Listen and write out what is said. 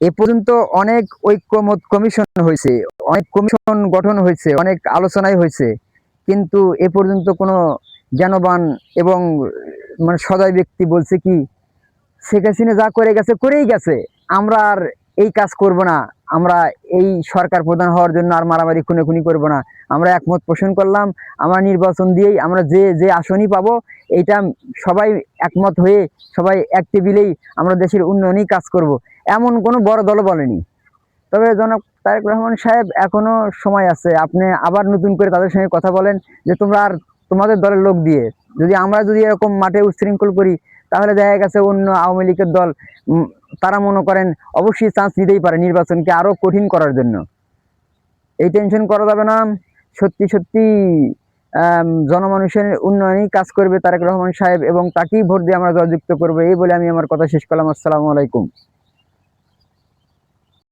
এ পর্যন্ত অনেক ঐক্যমত কমিশন হয়েছে, অনেক কমিশন গঠন হয়েছে, অনেক আলোচনাই হয়েছে, কিন্তু এ পর্যন্ত কোনো জ্ঞানবান এবং মানে সদয় ব্যক্তি বলছে কি শেখ হাসিনা যা করে গেছে করেই গেছে, আমরা আর এই কাজ করব না, আমরা এই সরকার প্রধান হওয়ার জন্য আর মারামারি খুনোখুনি করব না, আমরা একমত পোষণ করলাম, আমরা নির্বাচন দিয়েই আমরা যে যে আসনই পাবো এইটা সবাই একমত হয়ে সবাই এক টেবিলেই আমরা দেশের উন্নয়নেই কাজ করব, এমন কোনো বড় দল বলেনি। তবে জনাব তারেক রহমান সাহেব এখনো সময় আছে, আপনি আবার নতুন করে তাদের সঙ্গে কথা বলেন যে তোমরা আর তোমাদের দলের লোক দিয়ে যদি আমরা যদি এরকম মাঠে উচ্ছৃঙ্খল করি তাহলে দেখা গেছে অন্য আওয়ামী লীগের দল তারা মনে করেন অবশ্যই চান্স নিতেই পারে নির্বাচনকে আরো কঠিন করার জন্য। এই টেনশন করা যাবে না। সত্যি সত্যি জনমানুষের উন্নয়নেই কাজ করবে তারেক রহমান সাহেব এবং তাকেই ভোট দিয়ে আমরা জয়যুক্ত করবো, এই বলে আমি আমার কথা শেষ করলাম। আসসালামু আলাইকুম।